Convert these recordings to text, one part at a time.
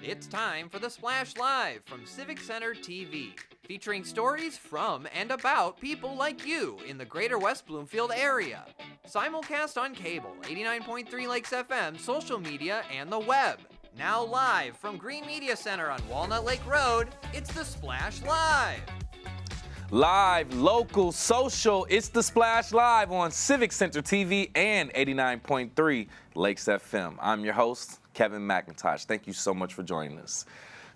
It's time for the Splash Live from Civic Center TV, featuring stories from and about people like you in the greater West Bloomfield area. Simulcast on cable, 89.3 Lakes FM, social media, and the web. Now live from Green Media Center on Walnut Lake Road, it's the Splash Live. Live, local, social, it's the Splash Live on Civic Center TV and 89.3 Lakes FM. I'm your host, Kevin McIntosh. Thank you so much for joining us.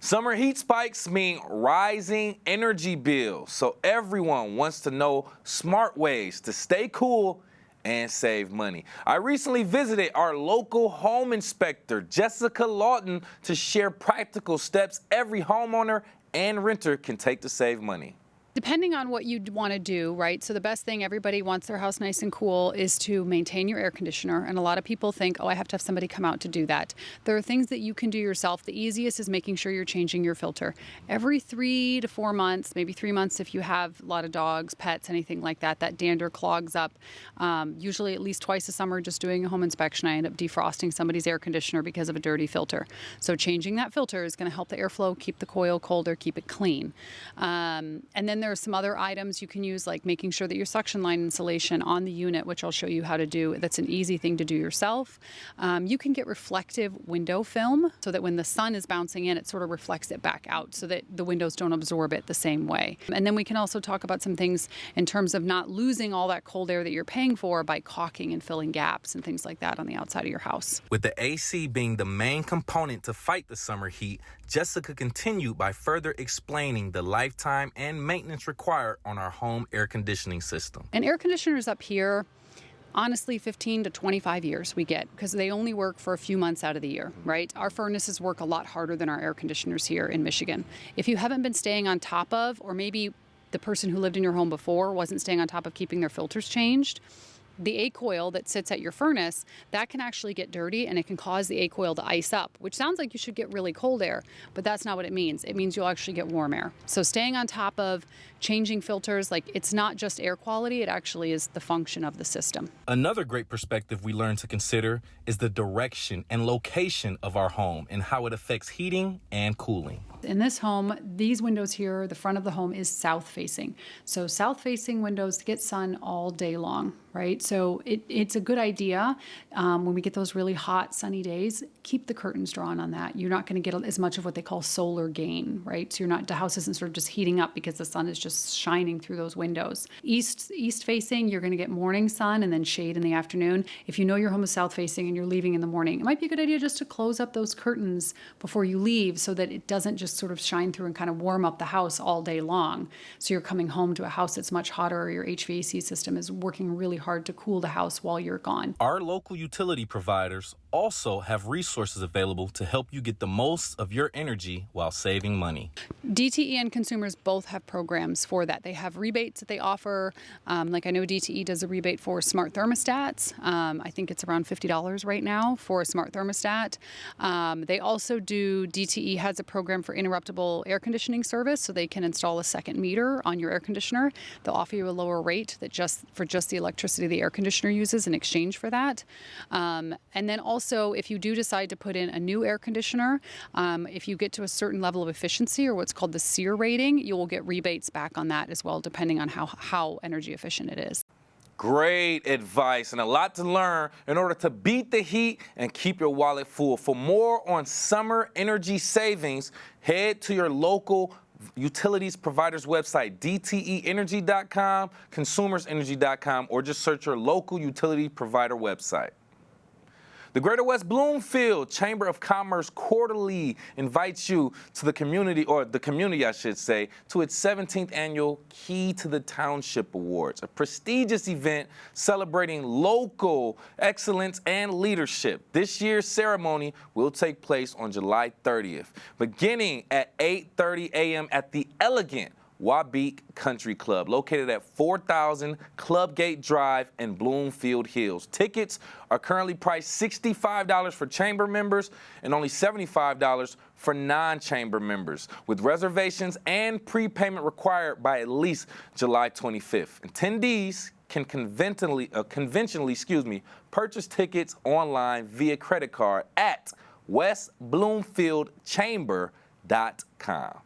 Summer heat spikes mean rising energy bills, so everyone wants to know smart ways to stay cool and save money. I recently visited our local home inspector, Jessica Lawton, to share practical steps every homeowner and renter can take to save money. Depending on what you want to do, right? So the best thing, everybody wants their house nice and cool, is to maintain your air conditioner. And a lot of people think, oh, I have to have somebody come out to do that. There are things that you can do yourself. The easiest is making sure you're changing your filter. Every 3 to 4 months, maybe 3 months if you have a lot of dogs, pets, anything like that, that dander clogs up. Usually at least twice a summer, just doing a home inspection, I end up defrosting somebody's air conditioner because of a dirty filter. So changing that filter is going to help the airflow, keep the coil colder, keep it clean. And then there are some other items you can use, like making sure that your suction line insulation on the unit, which I'll show you how to do. That's an easy thing to do yourself. You can get reflective window film so that when the sun is bouncing in, it sort of reflects it back out so that the windows don't absorb it the same way. And then we can also talk about some things in terms of not losing all that cold air that you're paying for by caulking and filling gaps and things like that on the outside of your house. With the AC being the main component to fight the summer heat, Jessica continued by further explaining the lifetime and maintenance required on our home air conditioning system. And air conditioners up here, honestly, 15 to 25 years we get, because they only work for a few months out of the year, right? Our furnaces work a lot harder than our air conditioners here in Michigan. If you haven't been staying on top of, or maybe the person who lived in your home before wasn't staying on top of keeping their filters changed, the A-coil that sits at your furnace, that can actually get dirty and it can cause the A-coil to ice up, which sounds like you should get really cold air, but that's not what it means. It means you'll actually get warm air. So staying on top of changing filters, like it's not just air quality, it actually is the function of the system. Another great perspective we learned to consider is the direction and location of our home and how it affects heating and cooling. In this home, these windows here, the front of the home is south facing. So south facing windows get sun all day long, right? So it's a good idea when we get those really hot sunny days, keep the curtains drawn on that. You're not going to get as much of what they call solar gain, right? So the house isn't sort of just heating up because the sun is just shining through those windows. East facing, you're going to get morning sun and then shade in the afternoon. If you know your home is south facing and you're leaving in the morning, it might be a good idea just to close up those curtains before you leave so that it doesn't just sort of shine through and kind of warm up the house all day long. So you're coming home to a house that's much hotter, or your HVAC system is working really hard to cool the house while you're gone. Our local utility providers also have resources available to help you get the most of your energy while saving money. DTE and consumers both have programs for that. They have rebates that they offer. Like I know DTE does a rebate for smart thermostats. I think it's around $50 right now for a smart thermostat. They also do, DTE has a program for interruptible air conditioning service, so they can install a second meter on your air conditioner. They'll offer you a lower rate that just the electricity the air conditioner uses in exchange for that. And then also, if you do decide to put in a new air conditioner, if you get to a certain level of efficiency, or what's called the SEER rating, you will get rebates back on that as well, depending on how energy efficient it is. Great advice and a lot to learn in order to beat the heat and keep your wallet full. For more on summer energy savings, head to your local utilities provider's website, dteenergy.com, consumersenergy.com, or just search your local utility provider website. The Greater West Bloomfield Chamber of Commerce quarterly invites you to the community, I should say, to its 17th annual Key to the Township Awards, a prestigious event celebrating local excellence and leadership. This year's ceremony will take place on July 30th, beginning at 8:30 a.m. at the elegant Wabeek Country Club, located at 4000 Clubgate Drive in Bloomfield Hills. Tickets are currently priced $65 for chamber members and only $75 for non-chamber members, with reservations and prepayment required by at least July 25th. Attendees can conventionally purchase tickets online via credit card at westbloomfieldchamber.com.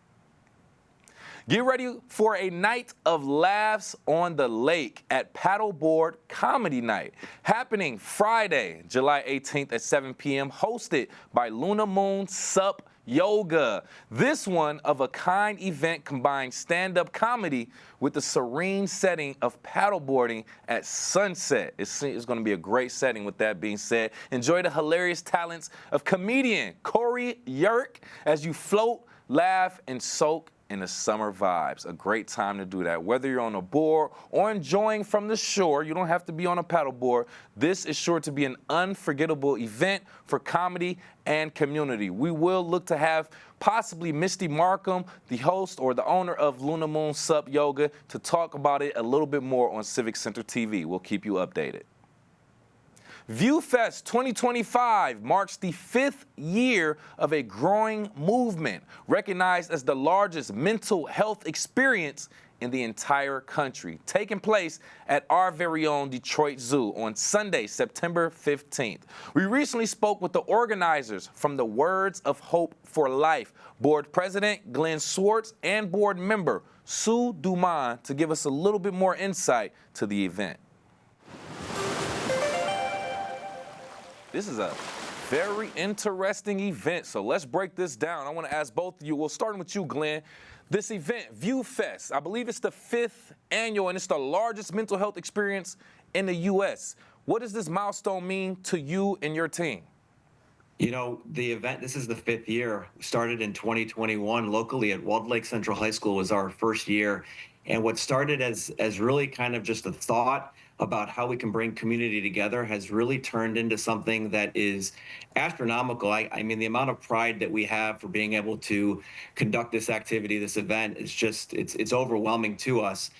Get ready for a night of laughs on the lake at Paddleboard Comedy Night, happening Friday, July 18th at 7 p.m., hosted by Luna Moon Sup Yoga. This one-of-a-kind event combines stand-up comedy with the serene setting of paddleboarding at sunset. It's going to be a great setting. With that being said, enjoy the hilarious talents of comedian Corey Yerk as you float, laugh, and soak in the summer vibes. A great time to do that. Whether you're on a board or enjoying from the shore, you don't have to be on a paddleboard. This is sure to be an unforgettable event for comedy and community. We will look to have possibly Misty Markham, the host or the owner of Luna Moon Sup Yoga, to talk about it a little bit more on Civic Center TV. We'll keep you updated. ViewFest 2025 marks the 5th year of a growing movement, recognized as the largest mental health experience in the entire country, taking place at our very own Detroit Zoo on Sunday, September 15th. We recently spoke with the organizers from the Words of Hope for Life, board president Glenn Swartz and board member Sue Duman, to give us a little bit more insight to the event. This is a very interesting event, so let's break this down. I want to ask both of you, well, starting with you, Glenn, this event, ViewFest, I believe it's the 5th annual, and it's the largest mental health experience in the U.S. What does this milestone mean to you and your team? You know, the event, this is the 5th year, started in 2021 locally at Walled Lake Central High School was our first year. And what started as really kind of just a thought about how we can bring community together has really turned into something that is astronomical. I mean, the amount of pride that we have for being able to conduct this activity, this event, is just, it's overwhelming to us.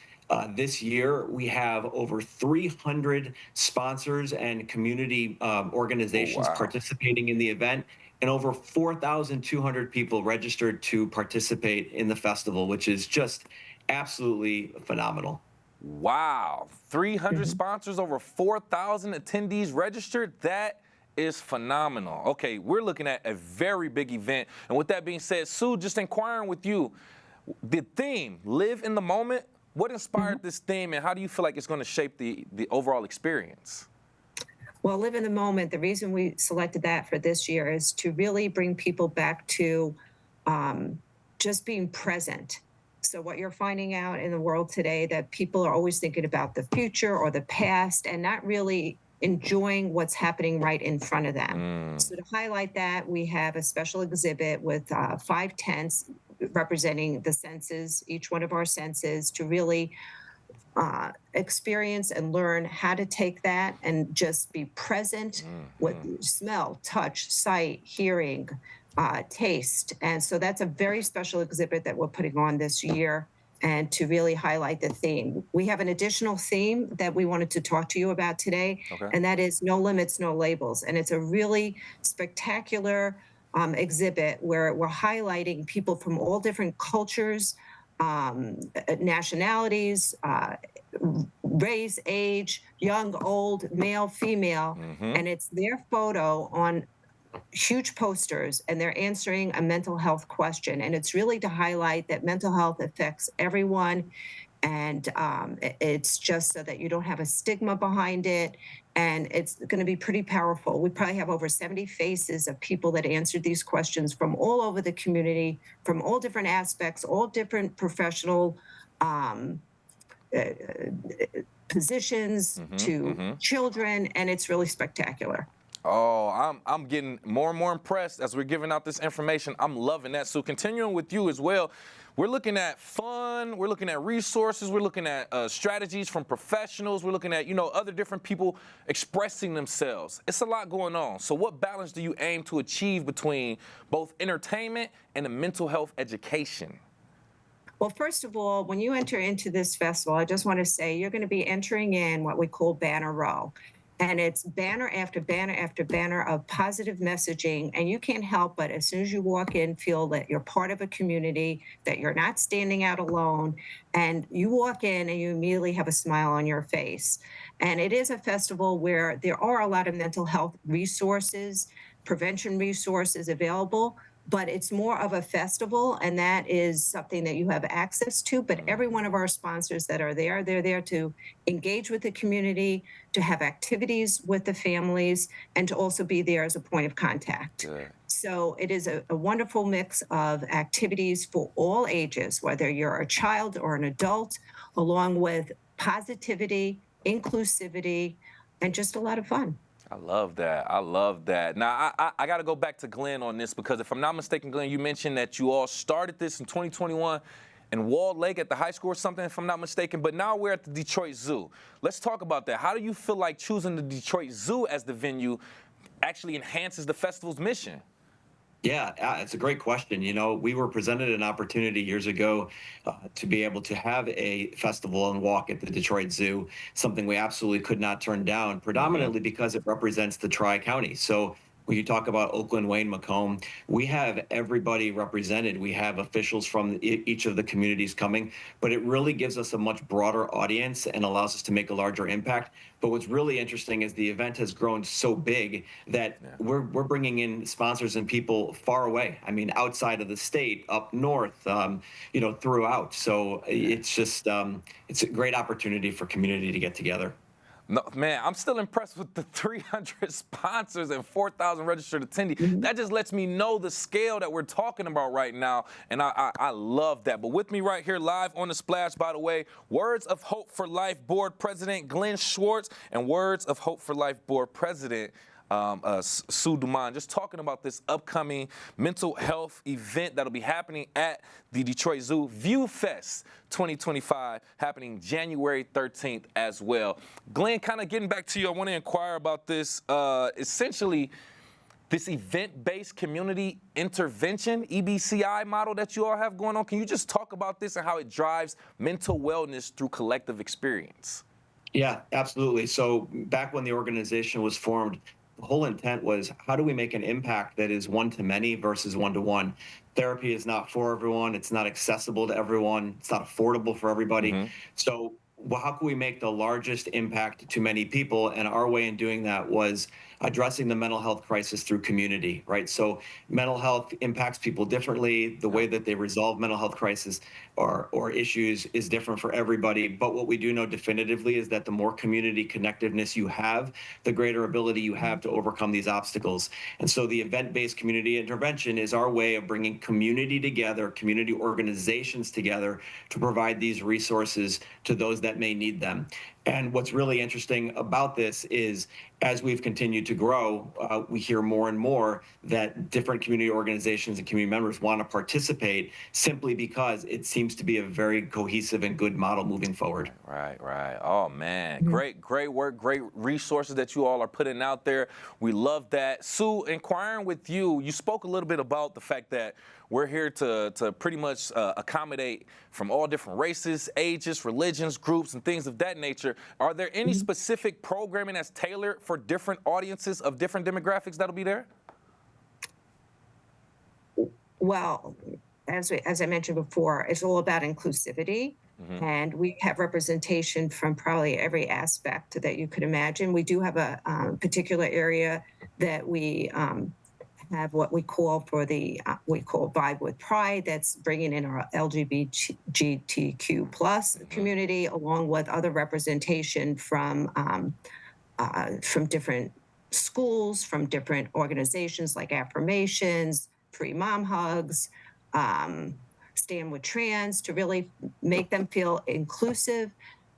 This year, we have over 300 sponsors and community organizations participating in the event, and over 4,200 people registered to participate in the festival, which is just absolutely phenomenal. Wow, 300 sponsors, over 4,000 attendees registered. That is phenomenal. Okay, we're looking at a very big event. And with that being said, Sue, just inquiring with you, the theme, Live in the Moment, what inspired this theme, and how do you feel like it's going to shape the overall experience? Well, Live in the Moment, the reason we selected that for this year is to really bring people back to just being present. So what you're finding out in the world today, that people are always thinking about the future or the past and not really enjoying what's happening right in front of them. So to highlight that, we have a special exhibit with 5 tents representing the senses, each one of our senses, to really experience and learn how to take that and just be present with smell, touch, sight, hearing, taste. And so that's a very special exhibit that we're putting on this year, and to really highlight the theme. We have an additional theme that we wanted to talk to you about today, and that is No Limits, No Labels. And it's a really spectacular exhibit where we're highlighting people from all different cultures, nationalities, race, age, young, old, male, female, and it's their photo on huge posters, and they're answering a mental health question. And it's really to highlight that mental health affects everyone, and it's just so that you don't have a stigma behind it. And it's going to be pretty powerful. We probably have over 70 faces of people that answered these questions from all over the community, from all different aspects, all different professional positions to children, and it's really spectacular. Oh, I'm getting more and more impressed as we're giving out this information. I'm loving that. So continuing with you as well, we're looking at fun, we're looking at resources, we're looking at strategies from professionals, we're looking at, other different people expressing themselves. It's a lot going on. So what balance do you aim to achieve between both entertainment and the mental health education? Well, first of all, when you enter into this festival, I just want to say you're going to be entering in what we call Banner Row. And it's banner after banner after banner of positive messaging. And you can't help but, as soon as you walk in, feel that you're part of a community, that you're not standing out alone. And you walk in and you immediately have a smile on your face. And it is a festival where there are a lot of mental health resources prevention resources available, but it's more of a festival, and that is something that you have access to. But every one of our sponsors that are there, they're there to engage with the community, to have activities with the families, and to also be there as a point of contact. Good. So it is a wonderful mix of activities for all ages, whether you're a child or an adult, along with positivity, inclusivity, and just a lot of fun. I love that. I love that. Now, I got to go back to Glenn on this, because if I'm not mistaken, Glenn, you mentioned that you all started this in 2021 in Walled Lake at the high school or something, if I'm not mistaken, but now we're at the Detroit Zoo. Let's talk about that. How do you feel like choosing the Detroit Zoo as the venue actually enhances the festival's mission? Yeah, it's a great question. You know, we were presented an opportunity years ago to be able to have a festival and walk at the Detroit Zoo, something we absolutely could not turn down, predominantly because it represents the Tri-County. So when you talk about Oakland, Wayne, Macomb, we have everybody represented. We have officials from each of the communities coming, but it really gives us a much broader audience and allows us to make a larger impact. But what's really interesting is the event has grown so big that we're bringing in sponsors and people far away. I mean, outside of the state, up north, you know, throughout. So it's just it's a great opportunity for community to get together. No, man, I'm still impressed with the 300 sponsors and 4,000 registered attendees. That just lets me know the scale that we're talking about right now, and I love that. But with me right here live on The Splash, by the way, Words of Hope for Life Board President Glenn Schwartz and Words of Hope for Life Board President Sue Dumont, just talking about this upcoming mental health event that'll be happening at the Detroit Zoo, View Fest 2025, happening January 13th as well. Glenn, kind of getting back to you, I want to inquire about this, essentially, this event-based community intervention, EBCI model that you all have going on. Can you just talk about this and how it drives mental wellness through collective experience? Yeah, absolutely. So back when the organization was formed, the whole intent was, how do we make an impact that is one-to-many versus one-to-one? Therapy is not for everyone. It's not accessible to everyone. It's not affordable for everybody. So how can we make the largest impact to many people? And our way in doing that was addressing the mental health crisis through community, right? So mental health impacts people differently. The way that they resolve mental health crisis or issues is different for everybody. But what we do know definitively is that the more community connectiveness you have, the greater ability you have to overcome these obstacles. And so the event-based community intervention is our way of bringing community together, community organizations together to provide these resources to those that may need them. And what's really interesting about this is, as we've continued to grow, we hear more and more that different community organizations and community members want to participate simply because it seems to be a very cohesive and good model moving forward. Right. Oh, man. Great work, great resources that you all are putting out there. We love that. Sue, inquiring with you, you spoke a little bit about the fact that we're here to pretty much accommodate from all different races, ages, religions, groups, and things of that nature. Are there any specific programming that's tailored for different audiences of different demographics that'll be there? Well, as I mentioned before, it's all about inclusivity. And we have representation from probably every aspect that you could imagine. We do have a particular area that we have what we call we call Vibe with Pride. That's bringing in our LGBTQ plus community, along with other representation from different schools, from different organizations like Affirmations, Pre-Mom Hugs, Stand with Trans, to really make them feel inclusive,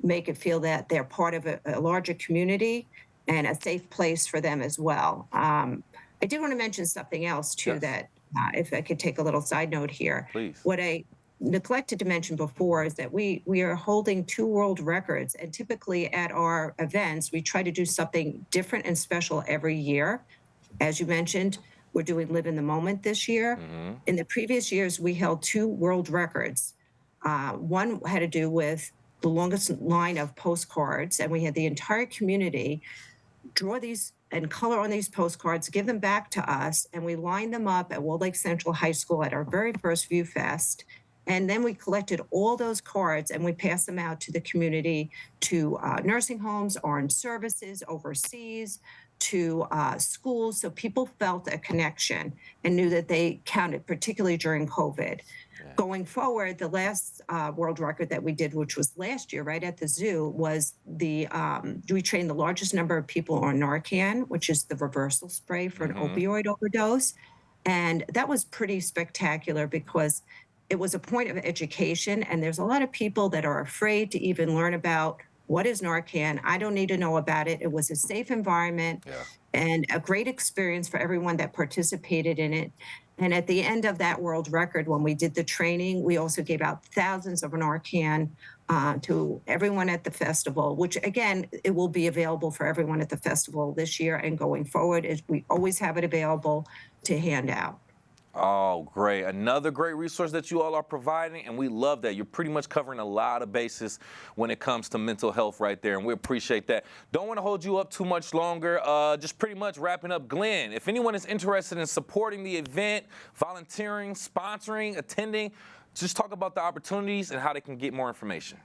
make it feel that they're part of a larger community and a safe place for them as well. I did want to mention something else too, that if I could take a little side note here. Please. What I neglected to mention before is that we are holding 2 world records, and typically at our events, we try to do something different and special every year. As you mentioned, we're doing Live in the Moment this year. In the previous years, we held 2 world records. One had to do with the longest line of postcards, and we had the entire community draw these and color on these postcards, give them back to us, and we lined them up at Walled Lake Central High School at our very first View Fest. And then we collected all those cards and we passed them out to the community, to nursing homes, armed services, overseas, to schools. So people felt a connection and knew that they counted, particularly during COVID. Going forward, the last world record that we did, which was last year, right at the zoo, was we trained the largest number of people on Narcan, which is the reversal spray for an opioid overdose. And that was pretty spectacular because it was a point of education. And there's a lot of people that are afraid to even learn about what is Narcan. I don't need to know about it. It was a safe environment and a great experience for everyone that participated in it. And at the end of that world record, when we did the training, we also gave out thousands of Narcan to everyone at the festival, which again, it will be available for everyone at the festival this year and going forward. We always have it available to hand out. Oh, great. Another great resource that you all are providing, and we love that. You're pretty much covering a lot of bases when it comes to mental health right there, and we appreciate that. Don't want to hold you up too much longer. Just pretty much wrapping up, Glenn, if anyone is interested in supporting the event, volunteering, sponsoring, attending, just talk about the opportunities and how they can get more information.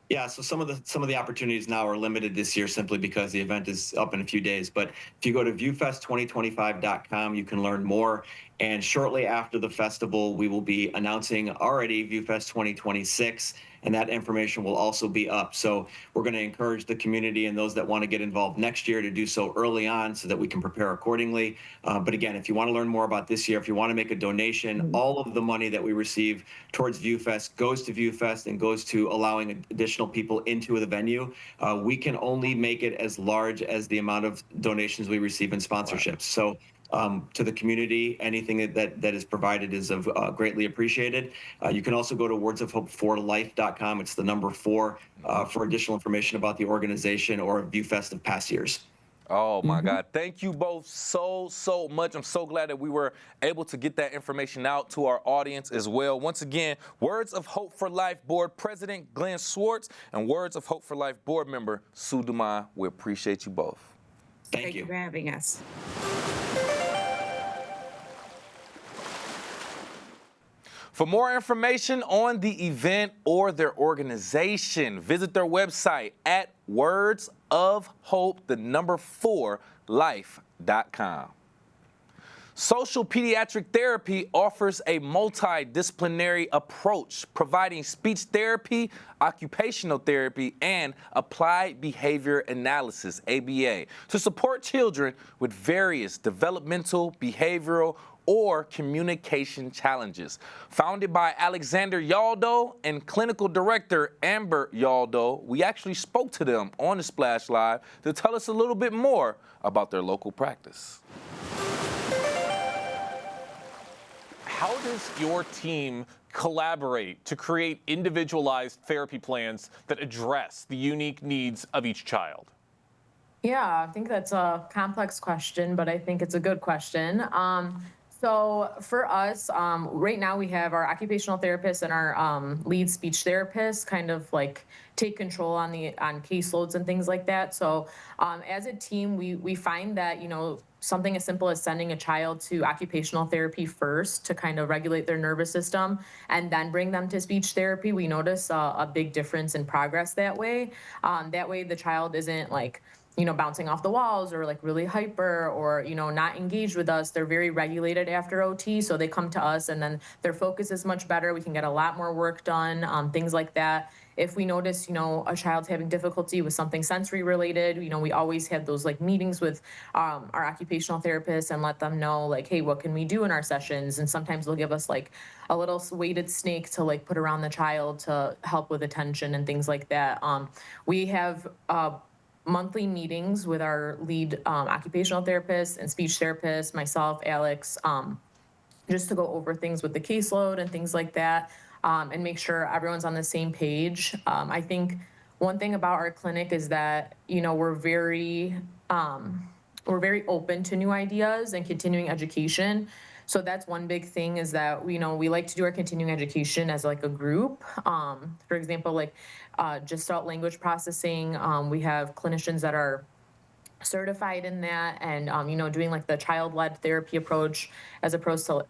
Yeah, so some of the opportunities now are limited this year simply because the event is up in a few days. But if you go to viewfest2025.com, you can learn more. And shortly after the festival, we will be announcing already ViewFest 2026, and that information will also be up. So we're going to encourage the community and those that want to get involved next year to do so early on so that we can prepare accordingly. But again, if you want to learn more about this year, if you want to make a donation, all of the money that we receive towards ViewFest goes to ViewFest and goes to allowing additional people into the venue. We can only make it as large as the amount of donations we receive in sponsorships. So to the community, anything that is provided is greatly appreciated. You can also go to wordsofhopeforlife.com. It's the number 4 for additional information about the organization or ViewFest of past years. Oh, my God. Thank you both so much. I'm so glad that we were able to get that information out to our audience as well. Once again, Words of Hope for Life Board President Glenn Swartz and Words of Hope for Life Board Member Sue Dumas. We appreciate you both. Thank you for having us. For more information on the event or their organization, visit their website at wordsofhope4life.com. Social Pediatric Therapy offers a multidisciplinary approach, providing speech therapy, occupational therapy, and applied behavior analysis, ABA, to support children with various developmental, behavioral, or communication challenges. Founded by Alexander Yaldo and clinical director Amber Yaldo, we actually spoke to them on the Splash Live to tell us a little bit more about their local practice. How does your team collaborate to create individualized therapy plans that address the unique needs of each child? Yeah, I think that's a complex question, but I think it's a good question. So for us, right now we have our occupational therapist and our lead speech therapist kind of like take control on caseloads and things like that. So as a team, we find that, something as simple as sending a child to occupational therapy first to kind of regulate their nervous system and then bring them to speech therapy, we notice a big difference in progress that way. That way the child isn't like, bouncing off the walls or like really hyper or, not engaged with us. They're very regulated after OT. So they come to us and then their focus is much better. We can get a lot more work done, things like that. If we notice, a child's having difficulty with something sensory related, we always have those like meetings with our occupational therapists and let them know like, hey, what can we do in our sessions? And sometimes they'll give us like a little weighted snake to like put around the child to help with attention and things like that. We have monthly meetings with our lead occupational therapist and speech therapist, myself, Alex, just to go over things with the caseload and things like that, and make sure everyone's on the same page. I think one thing about our clinic is that, we're very open to new ideas and continuing education. So that's one big thing is that, we like to do our continuing education as like a group. For example, like just adult language processing, we have clinicians that are certified in that, and doing like the child-led therapy approach as opposed to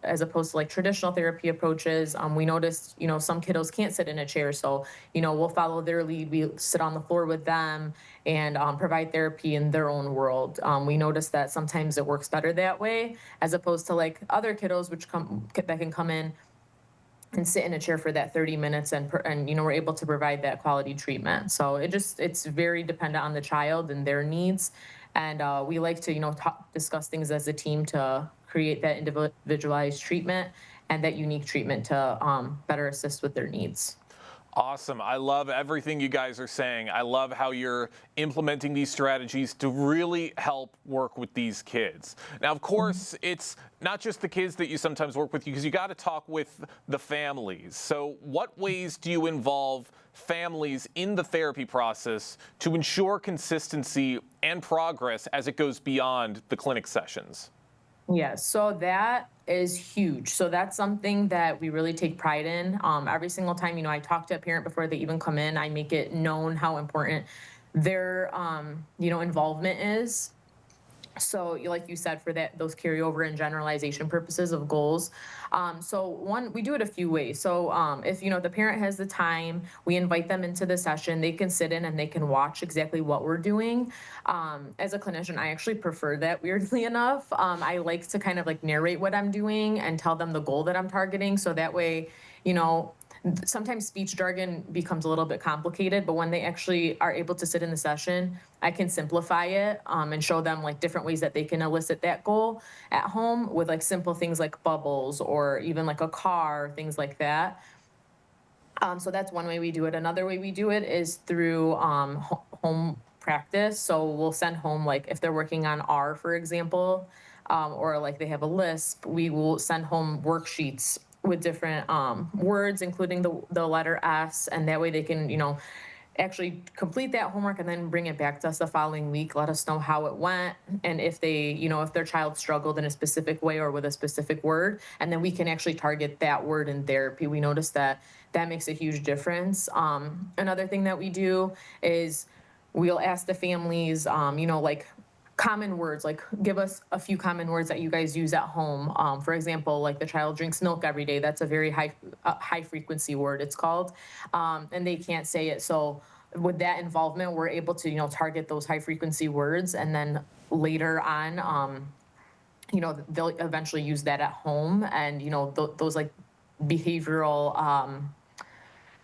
like traditional therapy approaches. We noticed some kiddos can't sit in a chair, so we'll follow their lead. We sit on the floor with them and provide therapy in their own world. We noticed that sometimes it works better that way as opposed to like other kiddos that can come in and sit in a chair for that 30 minutes and we're able to provide that quality treatment. So it's very dependent on the child and their needs. And we like to, discuss things as a team to create that individualized treatment and that unique treatment to better assist with their needs. Awesome. I love everything you guys are saying. I love how you're implementing these strategies to really help work with these kids. Now, of course, it's not just the kids that you sometimes work with, because you got to talk with the families. So what ways do you involve families in the therapy process to ensure consistency and progress as it goes beyond the clinic sessions? Yes, so that is huge. So that's something that we really take pride in. Every single time, I talk to a parent before they even come in, I make it known how important their, involvement is. So like you said, for those carryover and generalization purposes of goals. We do it a few ways. So if, the parent has the time, we invite them into the session, they can sit in and they can watch exactly what we're doing. As a clinician, I actually prefer that, weirdly enough. I like to kind of like narrate what I'm doing and tell them the goal that I'm targeting. So that way, sometimes speech jargon becomes a little bit complicated, but when they actually are able to sit in the session, I can simplify it and show them like different ways that they can elicit that goal at home with like simple things like bubbles or even like a car, things like that. So that's one way we do it. Another way we do it is through home practice. So we'll send home, like if they're working on R, for example, or like they have a lisp, we will send home worksheets with different words, including the letter S, and that way they can, actually complete that homework and then bring it back to us the following week, let us know how it went, and if they, if their child struggled in a specific way or with a specific word, and then we can actually target that word in therapy. We noticed that makes a huge difference. Another thing that we do is we'll ask the families, like common words, like give us a few common words that you guys use at home. For example, like the child drinks milk every day. That's a very high frequency word, it's called, and they can't say it. So with that involvement, we're able to, target those high frequency words, and then later on, they'll eventually use that at home, and those like behavioral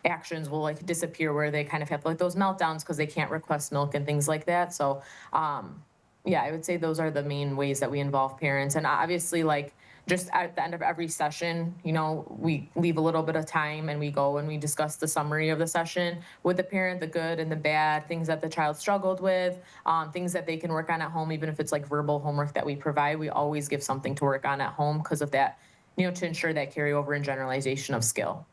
actions will like disappear, where they kind of have like those meltdowns because they can't request milk and things like that. So yeah, I would say those are the main ways that we involve parents. And obviously, like just at the end of every session, we leave a little bit of time and we go and we discuss the summary of the session with the parent, the good and the bad, things that the child struggled with, things that they can work on at home. Even if it's like verbal homework that we provide, we always give something to work on at home because of that, to ensure that carryover and generalization of skill.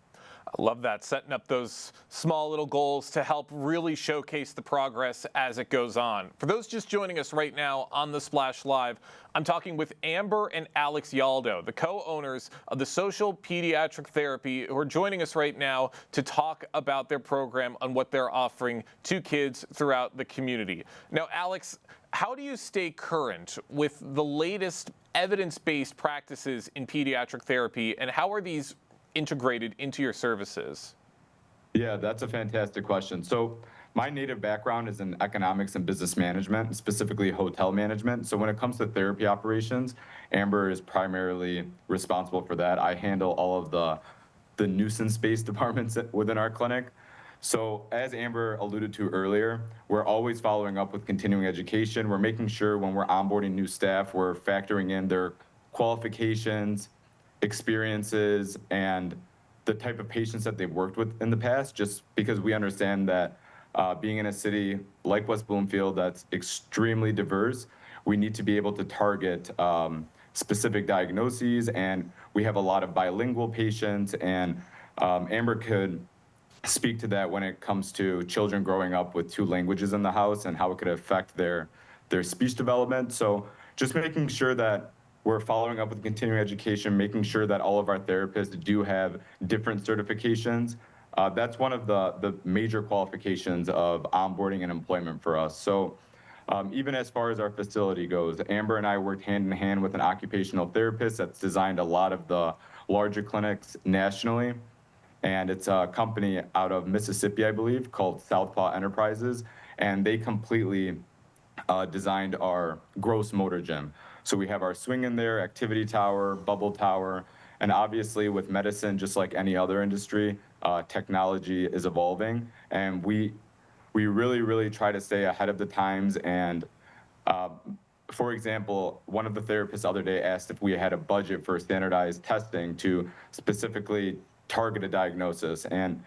I love that, setting up those small little goals to help really showcase the progress as it goes on. For those just joining us right now on the Splash Live, I'm talking with Amber and Alex Yaldo, the co-owners of the Social Pediatric Therapy, who are joining us right now to talk about their program and what they're offering to kids throughout the community. Now, Alex, how do you stay current with the latest evidence-based practices in pediatric therapy, and how are these integrated into your services? Yeah, that's a fantastic question. So my native background is in economics and business management, specifically hotel management. So when it comes to therapy operations, Amber is primarily responsible for that. I handle all of the nuisance-based departments within our clinic. So as Amber alluded to earlier, we're always following up with continuing education. We're making sure when we're onboarding new staff, we're factoring in their qualifications, experiences, and the type of patients that they've worked with in the past, just because we understand that being in a city like West Bloomfield that's extremely diverse, we need to be able to target specific diagnoses, and we have a lot of bilingual patients, and Amber could speak to that when it comes to children growing up with two languages in the house and how it could affect their speech development. So just making sure that we're following up with continuing education, making sure that all of our therapists do have different certifications. That's one of the major qualifications of onboarding and employment for us. So Even as far as our facility goes, Amber and I worked hand in hand with an occupational therapist that's designed a lot of the larger clinics nationally. And it's a company out of Mississippi, I believe, called Southpaw Enterprises. And they completely designed our gross motor gym. So we have our swing in there, activity tower, bubble tower, and obviously with medicine, just like any other industry, technology is evolving. And we really try to stay ahead of the times. And for example, one of the therapists the other day asked if we had a budget for standardized testing to specifically target a diagnosis. And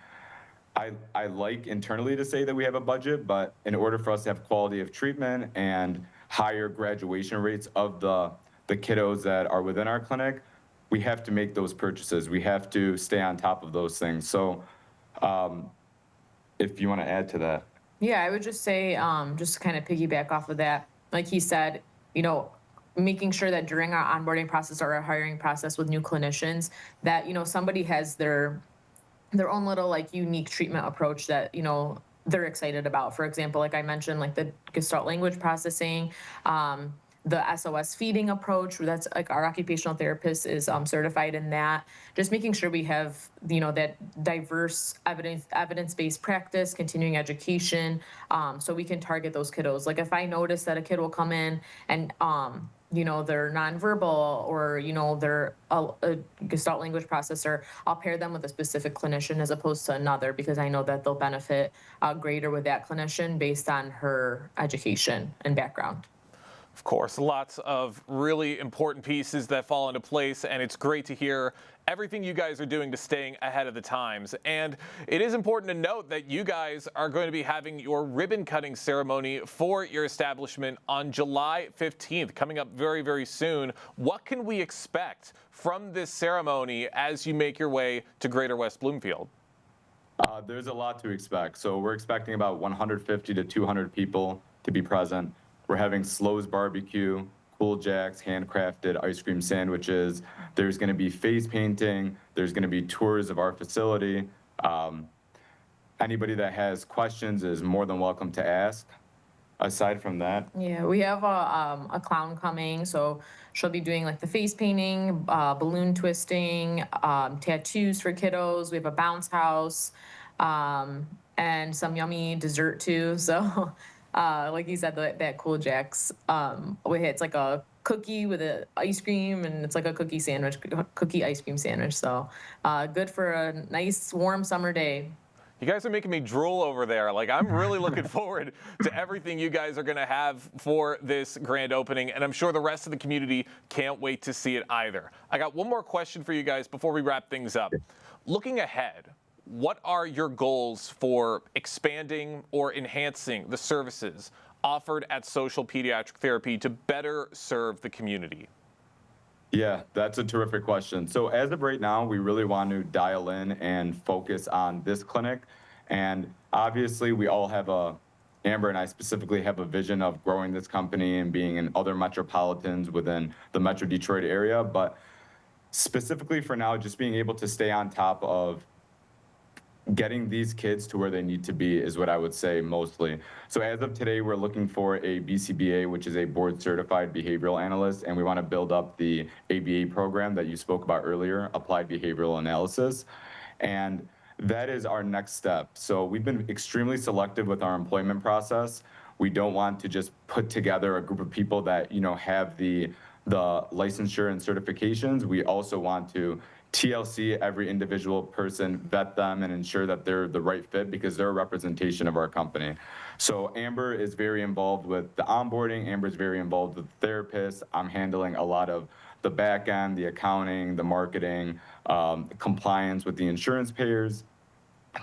I like internally to say that we have a budget, but in order for us to have quality of treatment and higher graduation rates of the kiddos that are within our clinic, we have to make those purchases. We have to stay on top of those things. So if you want to add to that. Yeah, I would just say, just to kind of piggyback off of that, like he said, you know, making sure that during our onboarding process or our hiring process with new clinicians, that, you know, somebody has their own little like unique treatment approach that, you know, they're excited about. For example, like I mentioned, like the Gestalt language processing, the SOS feeding approach, that's like our occupational therapist is certified in that. Just making sure we have, you know, that diverse evidence-based practice, continuing education, so we can target those kiddos. Like if I notice that a kid will come in and, you know, they're nonverbal or, you know, they're a Gestalt language processor, I'll pair them with a specific clinician as opposed to another, because I know that they'll benefit greater with that clinician based on her education and background. Of course, lots of really important pieces that fall into place, and it's great to hear everything you guys are doing to staying ahead of the times. And it is important to note that you guys are going to be having your ribbon cutting ceremony for your establishment on July 15th, coming up very, very soon. What can we expect from this ceremony as you make your way to Greater West Bloomfield? There's a lot to expect. So we're expecting about 150 to 200 people to be present. We're having Slows Barbecue, Cool Jacks, handcrafted ice cream sandwiches. There's going to be face painting. There's going to be tours of our facility. Anybody that has questions is more than welcome to ask. Aside from that, Yeah, we have a clown coming, so she'll be doing like the face painting, balloon twisting, tattoos for kiddos. We have a bounce house, and some yummy dessert too. So, like you said, that Cool Jacks, it's like a cookie with an ice cream, and it's like a cookie ice cream sandwich. So, good for a nice warm summer day. You guys are making me drool over there. Like, I'm really looking forward to everything you guys are going to have for this grand opening, and I'm sure the rest of the community can't wait to see it either. I got one more question for you guys before we wrap things up. Looking ahead, what are your goals for expanding or enhancing the services offered at Social Pediatric Therapy to better serve the community? Yeah, that's a terrific question. So as of right now, we really want to dial in and focus on this clinic. And obviously, we all have Amber and I specifically have a vision of growing this company and being in other metropolitans within the Metro Detroit area. But specifically for now, just being able to stay on top of getting these kids to where they need to be is what I would say mostly. So as of today, we're looking for a BCBA, which is a board certified behavioral analyst, and we want to build up the ABA program that you spoke about earlier, applied behavioral analysis. And that is our next step. So we've been extremely selective with our employment process. We don't want to just put together a group of people that, you know, have the licensure and certifications. We also want to TLC every individual person, vet them, and ensure that they're the right fit because they're a representation of our company. So Amber is very involved with the onboarding. Amber's very involved with therapists. I'm handling a lot of the back end, the accounting, the marketing, compliance with the insurance payers,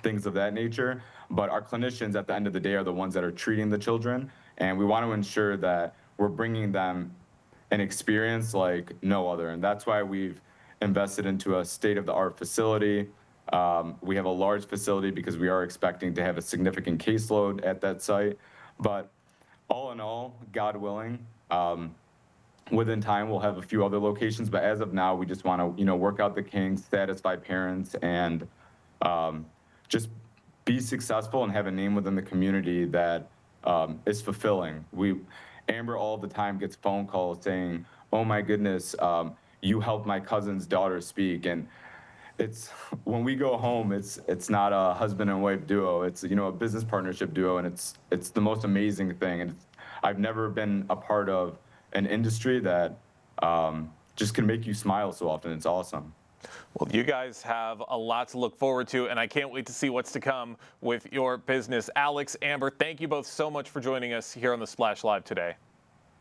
things of that nature. But our clinicians at the end of the day are the ones that are treating the children. And we want to ensure that we're bringing them an experience like no other. And that's why we've invested into a state-of-the-art facility. We have a large facility because we are expecting to have a significant caseload at that site. But all in all, God willing, within time we'll have a few other locations. But as of now, we just want to, you know, work out the kinks, satisfy parents, and just be successful and have a name within the community that is fulfilling. Amber all the time gets phone calls saying, "Oh my goodness, you helped my cousin's daughter speak," and it's when we go home, it's not a husband and wife duo. It's a business partnership duo, and it's the most amazing thing. And I've never been a part of an industry that just can make you smile so often. It's awesome. Well, you guys have a lot to look forward to, and I can't wait to see what's to come with your business. Alex, Amber, thank you both so much for joining us here on the Splash Live today.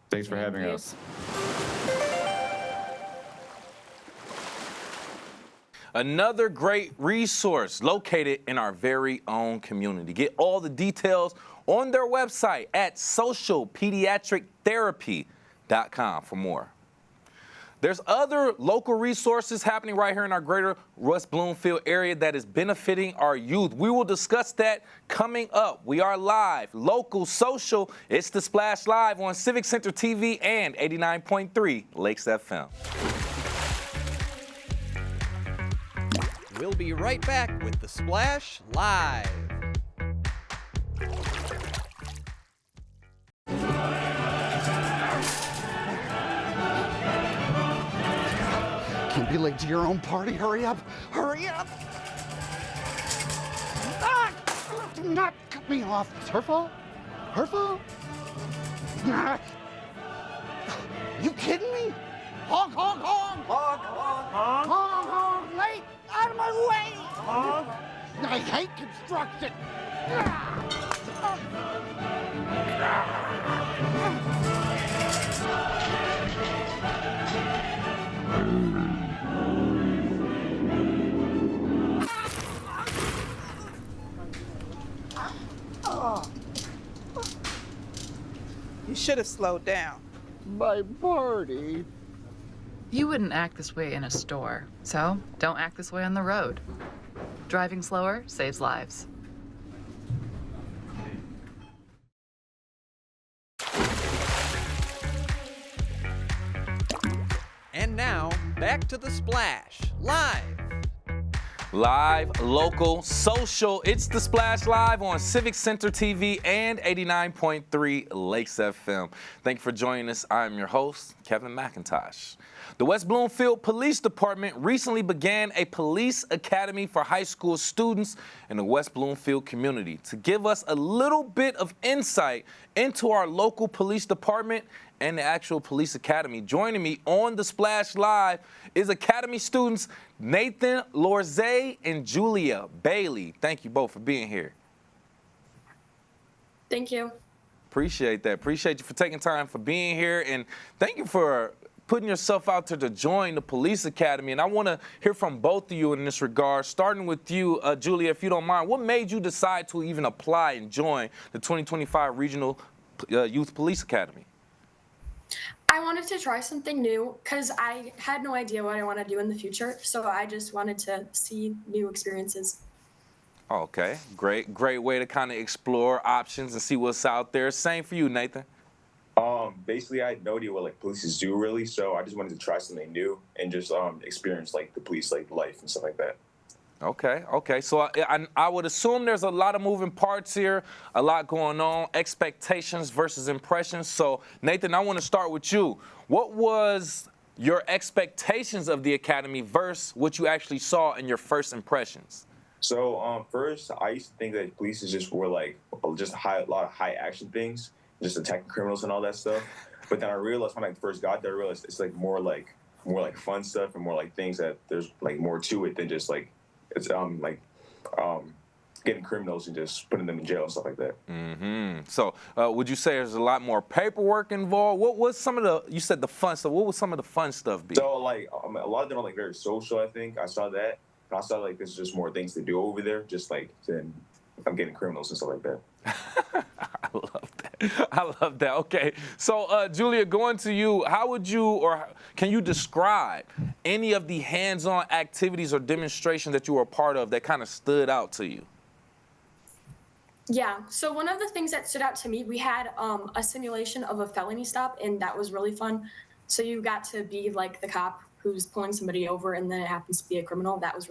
Thanks for having us. Another great resource located in our very own community. Get all the details on their website at socialpediatrictherapy.com for more. There's other local resources happening right here in our greater West Bloomfield area that is benefiting our youth. We will discuss that coming up. We are live, local, social. It's the Splash Live on Civic Center TV and 89.3 Lakes FM. We'll be right back with the Splash Live. Can't be late to your own party. Hurry up! Hurry up! Ah! Do not cut me off. It's her fault. Her fault. Ah! You kidding me? Honk, honk, honk! Honk, honk, honk! Honk, honk! Late! Out of my way! Honk! I hate construction! You should have slowed down. My party. You wouldn't act this way in a store, so don't act this way on the road. Driving slower saves lives. And now, back to the Splash Live. Live, local, social. It's the Splash Live on Civic Center TV and 89.3 Lakes FM. Thank you for joining us. I'm your host, Kevin McIntosh. The West Bloomfield Police Department recently began a police academy for high school students in the West Bloomfield community. To give us a little bit of insight into our local police department and the actual police academy, joining me on the Splash Live is Academy students Nathan Lorzay and Julia Bailey. Thank you both for being here. Thank you. Appreciate that. Appreciate you for taking time for being here, and thank you for putting yourself out there to join the police academy. And I want to hear from both of you in this regard, starting with you, Julia, if you don't mind. What made you decide to even apply and join the 2025 Regional Youth Police Academy? I wanted to try something new because I had no idea what I want to do in the future. So I just wanted to see new experiences. Okay, great way to kind of explore options and see what's out there. Same for you, Nathan. Basically, I had no idea what police do really, so I just wanted to try something new and just experience the police life and stuff like that. Okay. So I would assume there's a lot of moving parts here, a lot going on, expectations versus impressions. So Nathan, I want to start with you. What was your expectations of the academy versus what you actually saw in your first impressions? So first, I used to think that police were just a lot of high action things, just attacking criminals and all that stuff. But then I realized when I first got there, I realized it's more like fun stuff and more things that there's more to it than just it's getting criminals and just putting them in jail and stuff like that. Mm-hmm. So would you say there's a lot more paperwork involved? What was some of you said the fun stuff, what would some of the fun stuff be? So a lot of them are very social, I think. I saw that. And I saw there's just more things to do over there, just than I'm getting criminals and stuff like that. I love that. Okay. So, Julia, going to you, how would you or can you describe any of the hands-on activities or demonstrations that you were a part of that kind of stood out to you? Yeah. So one of the things that stood out to me, we had a simulation of a felony stop, and that was really fun. So you got to be the cop who's pulling somebody over, and then it happens to be a criminal. That was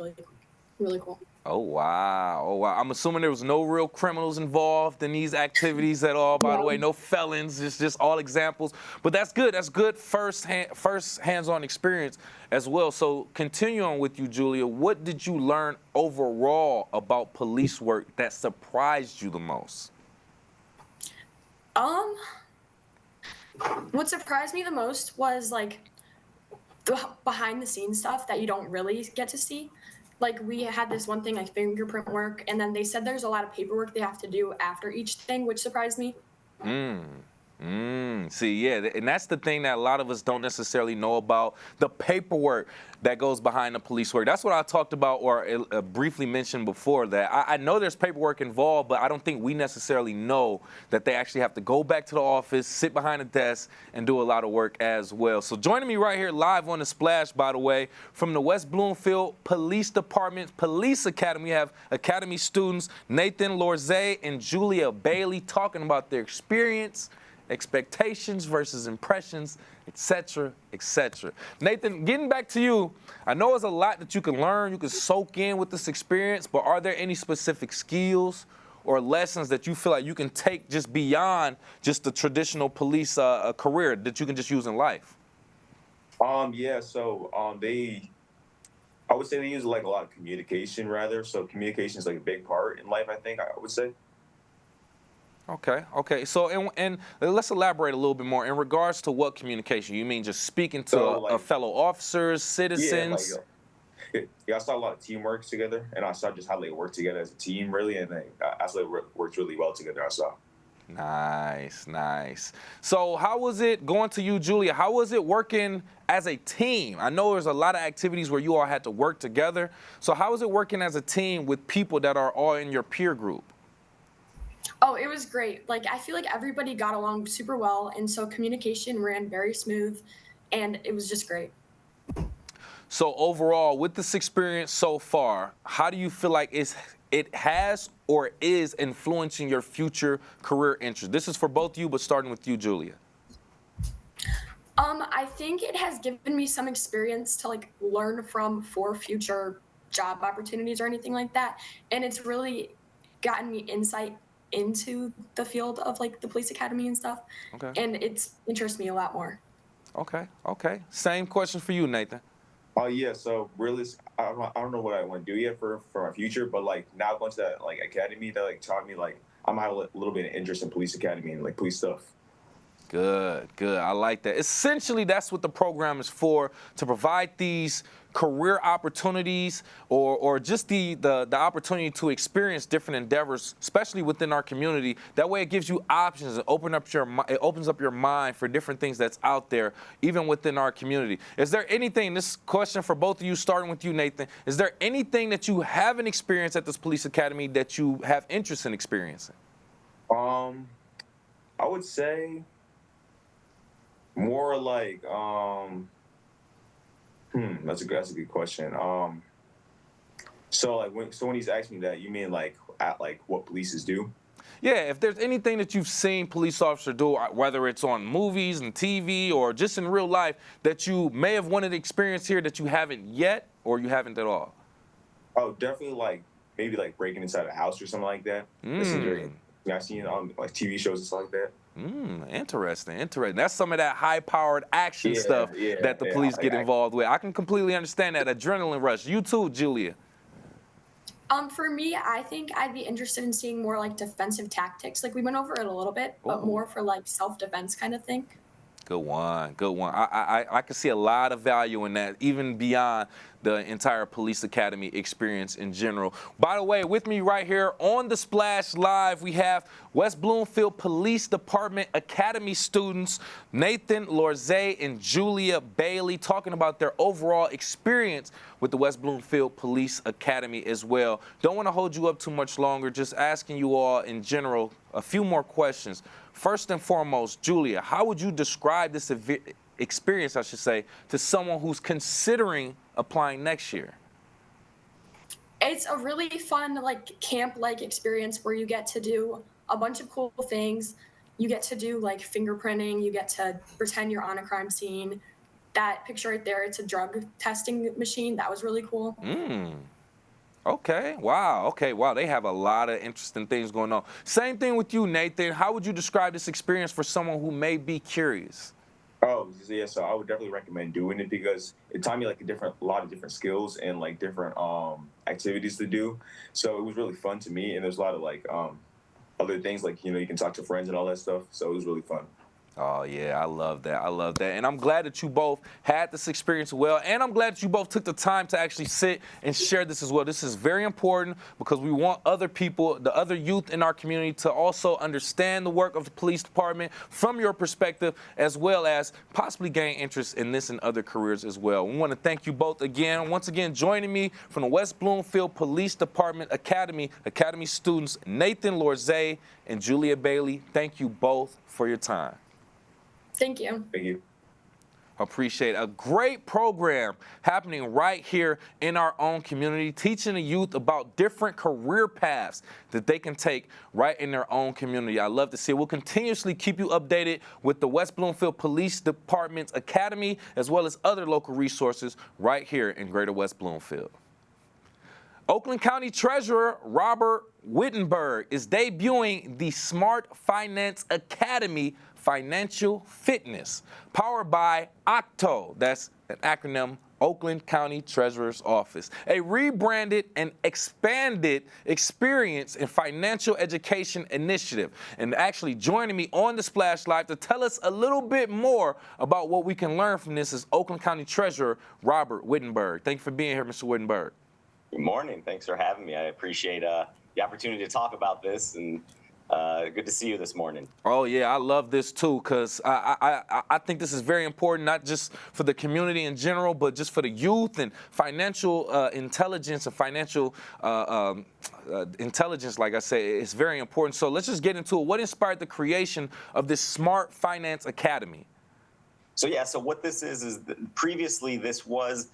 really cool. Oh, wow. Oh, wow. I'm assuming there was no real criminals involved in these activities at all, by the way. No felons, just all examples. But that's good. That's good first hands-on experience as well. So continue on with you, Julia. What did you learn overall about police work that surprised you the most? What surprised me the most was like the behind the scenes stuff that you don't really get to see. Like we had this one thing like fingerprint work, and then they said there's a lot of paperwork they have to do after each thing, which surprised me. See, yeah, and that's the thing that a lot of us don't necessarily know about, the paperwork that goes behind the police work. That's what I talked about or briefly mentioned before, that I know there's paperwork involved, but I don't think we necessarily know that they actually have to go back to the office, sit behind a desk, and do a lot of work as well. So joining me right here live on The Splash, by the way, from the West Bloomfield Police Department Police Academy, we have Academy students Nathan Lorzay and Julia Bailey talking about their experience, expectations versus impressions, etc., etc. Nathan, getting back to you, I know there's a lot that you can learn, you can soak in with this experience, but are there any specific skills or lessons that you feel like you can take just beyond just the traditional police career that you can just use in life? Yeah, so I would say they use like a lot of communication rather. So communication is like a big part in life, I think, I would say. Okay. So, and let's elaborate a little bit more. In regards to what communication? You mean just speaking to fellow officers, citizens? Yeah, I saw a lot of teamwork together, and I saw just how they work together as a team, really, and I saw they worked really well together, I saw. Nice. So how was it going to you, Julia? How was it working as a team? I know there's a lot of activities where you all had to work together. So how was it working as a team with people that are all in your peer group? Oh, it was great. Like, I feel like everybody got along super well, and so communication ran very smooth, and it was just great. So overall, with this experience so far, how do you feel like it has or is influencing your future career interests? This is for both of you, but starting with you, Julia. I think it has given me some experience to like learn from for future job opportunities or anything like that, and it's really gotten me insight into the field of like the police academy and stuff. Okay. And it's interests me a lot more. Okay. Same question for you, Nathan. Yeah, so really, I don't know what I want to do yet for my future, but like now going to that like academy, that like taught me like I'm gonna have a little bit of interest in police academy and like police stuff. Good. I like that. Essentially, that's what the program is for, to provide these career opportunities or just the opportunity to experience different endeavors, especially within our community. That way it gives you options and it opens up your mind for different things that's out there, even within our community. Is there anything, this question for both of you, starting with you, Nathan, is there anything that you haven't experienced at this police academy that you have interest in experiencing? I would say more like that's a good question. So when he's asking me that, you mean like at like what polices do? Yeah, if there's anything that you've seen police officers do, whether it's on movies and TV or just in real life, that you may have wanted to experience here that you haven't yet or you haven't at all. Oh, definitely like maybe like breaking inside a house or something like that. I've seen it on like TV shows and stuff like that. Interesting. That's some of that high-powered action stuff that the police get involved with. I can completely understand that adrenaline rush. You too, Julia. For me, I think I'd be interested in seeing more like defensive tactics. Like we went over it a little bit, but more for like self-defense kind of thing. Good one. I can see a lot of value in that, even beyond the entire police academy experience in general. By the way, with me right here on The Splash Live, we have West Bloomfield Police Department Academy students Nathan Lorzay and Julia Bailey talking about their overall experience with the West Bloomfield Police Academy as well. Don't want to hold you up too much longer, just asking you all in general a few more questions. First and foremost, Julia, how would you describe this experience, I should say, to someone who's considering applying next year? It's a really fun, like camp-like experience where you get to do a bunch of cool things. You get to do like fingerprinting. You get to pretend you're on a crime scene. That picture right there, it's a drug testing machine. That was really cool. Okay, wow, okay, wow. They have a lot of interesting things going on. Same thing with you, Nathan. How would you describe this experience for someone who may be curious? Oh, yeah. So I would definitely recommend doing it because it taught me like a lot of different skills and like different activities to do. So it was really fun to me, and there's a lot of like other things like you can talk to friends and all that stuff. So it was really fun. Oh, yeah, I love that. I love that. And I'm glad that you both had this experience well. And I'm glad that you both took the time to actually sit and share this as well. This is very important because we want other people, the other youth in our community, to also understand the work of the police department from your perspective, as well as possibly gain interest in this and other careers as well. We want to thank you both again. Once again, joining me from the West Bloomfield Police Department Academy students, Nathan Lorzay and Julia Bailey. Thank you both for your time. Thank you. Thank you. Appreciate a great program happening right here in our own community, teaching the youth about different career paths that they can take right in their own community. I love to see it. We'll continuously keep you updated with the West Bloomfield Police Department's Academy, as well as other local resources right here in Greater West Bloomfield. Oakland County Treasurer Robert Wittenberg is debuting the Smart Finance Academy Financial Fitness, powered by OCTO. That's an acronym, Oakland County Treasurer's Office. A rebranded and expanded experience in financial education initiative. And actually joining me on the Splash Live to tell us a little bit more about what we can learn from this is Oakland County Treasurer Robert Wittenberg. Thank you for being here, Mr. Wittenberg. Good morning. Thanks for having me. I appreciate the opportunity to talk about this, and good to see you this morning. Oh, yeah, I love this, too, because I think this is very important, not just for the community in general, but just for the youth and financial intelligence and financial intelligence, like I say, it's very important. So let's just get into it. What inspired the creation of this Smart Finance Academy? So what this is previously this was,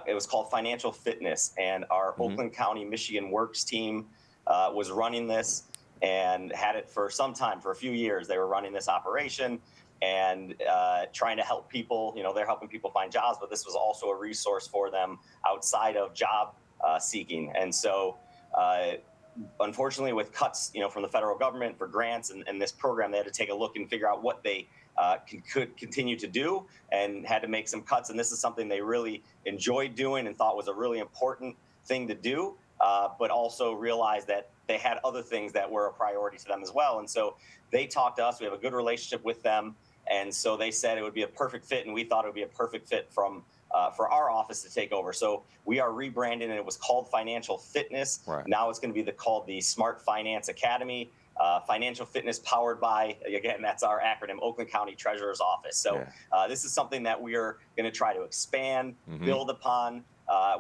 it was called Financial Fitness, and our Oakland County Michigan Works team was running this and had it for some time, for a few years. They were running this operation and trying to help people. They're helping people find jobs, but this was also a resource for them outside of job seeking. And so, unfortunately, with cuts, from the federal government for grants and this program, they had to take a look and figure out what they could continue to do, and had to make some cuts. And this is something they really enjoyed doing and thought was a really important thing to do, but also realized that they had other things that were a priority to them as well. And so they talked to us. We have a good relationship with them. And so they said it would be a perfect fit, and we thought it would be a perfect fit for our office to take over. So we are rebranding, and it was called Financial Fitness. Right. Now it's going to be called the Smart Finance Academy. Financial Fitness powered by, again, that's our acronym, Oakland County Treasurer's Office. So this is something that we are going to try to expand, build upon.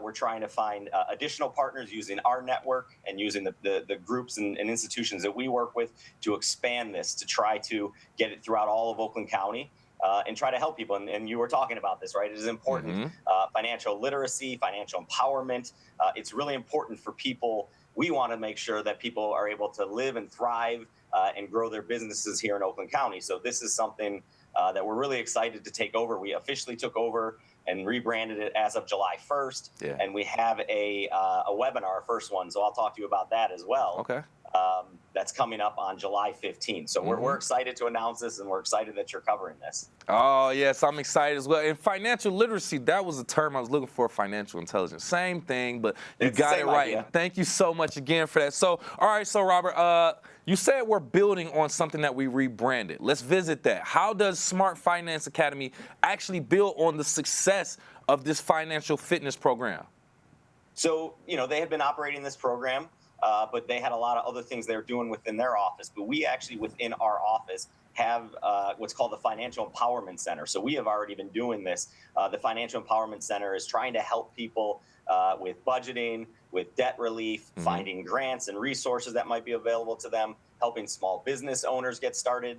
We're trying to find additional partners using our network and using the groups and institutions that we work with to expand this, to try to get it throughout all of Oakland County. And try to help people. And you were talking about this, right? It is important. Financial literacy, financial empowerment. It's really important for people. We want to make sure that people are able to live and thrive and grow their businesses here in Oakland County. So this is something that we're really excited to take over. We officially took over and rebranded it as of July 1st. Yeah. And we have a webinar, our first one. So I'll talk to you about that as well. Okay. That's coming up on July 15th. So we're excited to announce this, and we're excited that you're covering this. Oh, yes, I'm excited as well. And financial literacy, that was the term I was looking for, financial intelligence. Same thing, but you got it right. And thank you so much again for that. So, all right, so Robert, you said we're building on something that we rebranded. Let's visit that. How does Smart Finance Academy actually build on the success of this financial fitness program? So, they had been operating this program, but they had a lot of other things they were doing within their office. But we actually, within our office, have what's called the Financial Empowerment Center. So we have already been doing this. The Financial Empowerment Center is trying to help people with budgeting, with debt relief, finding grants and resources that might be available to them, helping small business owners get started.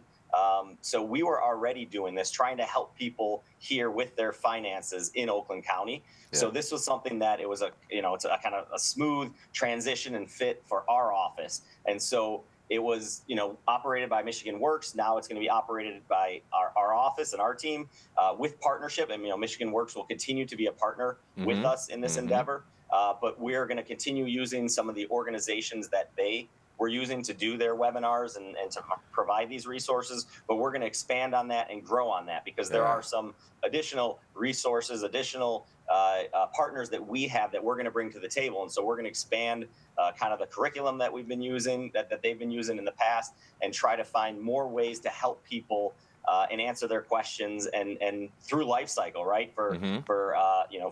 So we were already doing this, trying to help people here with their finances in Oakland County. Yeah. So this was something that it was it's a kind of a smooth transition and fit for our office. And so it was, operated by Michigan Works. Now it's going to be operated by our office and our team with partnership. And, Michigan Works will continue to be a partner with us in this endeavor. but we're going to continue using some of the organizations that they were using to do their webinars and to provide these resources, but we're going to expand on that and grow on that because there are some additional resources, additional partners that we have that we're going to bring to the table. And so we're going to expand kind of the curriculum that we've been using, that they've been using in the past, and try to find more ways to help people and answer their questions and through life cycle, right? For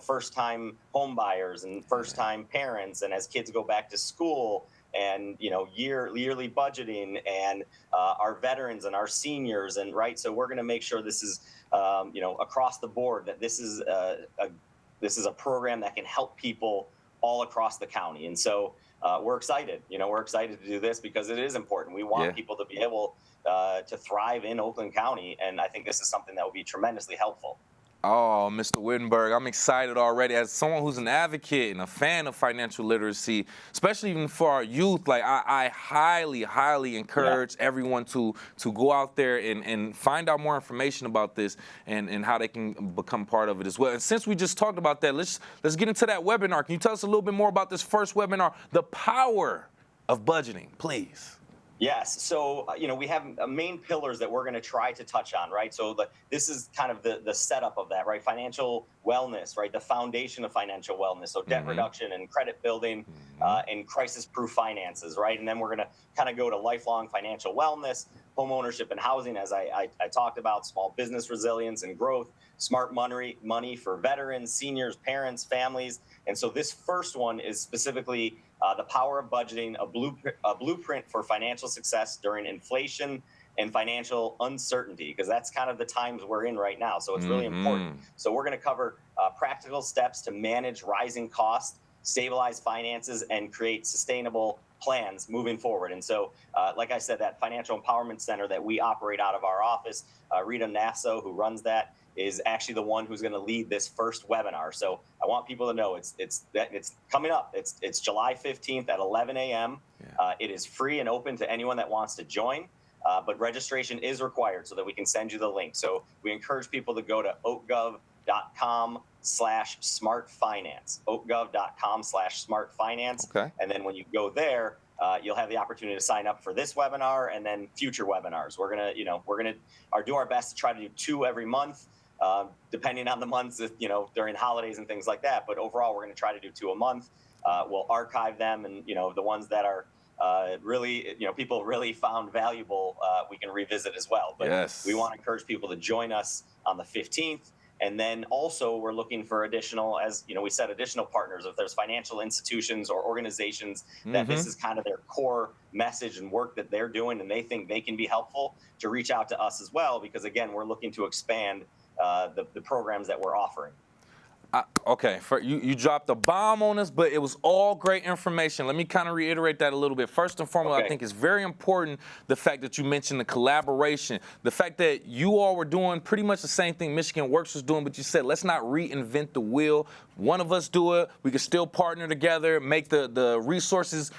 first time home buyers and first time parents, and as kids go back to school, and yearly budgeting, and our veterans and our seniors, and right. So we're going to make sure this is across the board, that this is a program that can help people all across the county. And so we're excited. We're excited to do this because it is important. We want people to be able to thrive in Oakland County, and I think this is something that will be tremendously helpful. Oh, Mr. Wittenberg, I'm excited already. As someone who's an advocate and a fan of financial literacy, especially even for our youth, like I highly, highly encourage everyone to go out there and find out more information about this and how they can become part of it as well. And since we just talked about that, let's get into that webinar. Can you tell us a little bit more about this first webinar, The Power of Budgeting, please? Yes. So, we have main pillars that we're going to try to touch on, right? So this is kind of the setup of that, right? Financial wellness, right? The foundation of financial wellness. So debt reduction and credit building and crisis-proof finances, right? And then we're going to kind of go to lifelong financial wellness, home ownership and housing, as I talked about, small business resilience and growth, smart money for veterans, seniors, parents, families. And so this first one is specifically the power of budgeting, a blueprint for financial success during inflation and financial uncertainty, because that's kind of the times we're in right now. So it's really important. So we're going to cover practical steps to manage rising costs, stabilize finances, and create sustainable plans moving forward. And so, like I said, that Financial Empowerment Center that we operate out of our office, Rita Nasso, who runs that, is actually the one who's going to lead this first webinar. So I want people to know it's coming up. It's July 15th at 11 a.m. It is free and open to anyone that wants to join, but registration is required so that we can send you the link. So we encourage people to go to oakgov.com/smartfinance, oakgov.com/smartfinance. Okay. And then when you go there, you'll have the opportunity to sign up for this webinar and then future webinars. We're gonna do our best to try to do 2 every month. Depending on the months, during holidays and things like that. But overall, we're going to try to do 2 a month. We'll archive them, and the ones that are really, people really found valuable, we can revisit as well. But we want to encourage people to join us on the 15th. And then also we're looking for additional, as we said, additional partners. If there's financial institutions or organizations that this is kind of their core message and work that they're doing, and they think they can be helpful, to reach out to us as well, because again, we're looking to expand the programs that we're offering. Okay, you dropped a bomb on us, but it was all great information. Let me kind of reiterate that a little bit. First and foremost, I think it's very important the fact that you mentioned the collaboration, the fact that you all were doing pretty much the same thing Michigan Works was doing, but you said, let's not reinvent the wheel. One of us do it. We can still partner together, make the resources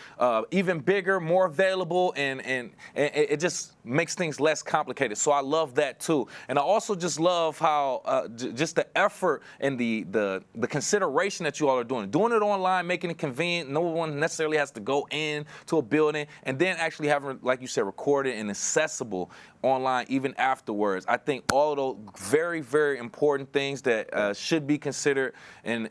even bigger, more available, and it just makes things less complicated. So I love that too. And I also just love how just the effort and the consideration that you all are doing it online, making it convenient. No one necessarily has to go in to a building, and then actually having, like you said, recorded and accessible online even afterwards. I think all of those very, very important things that should be considered in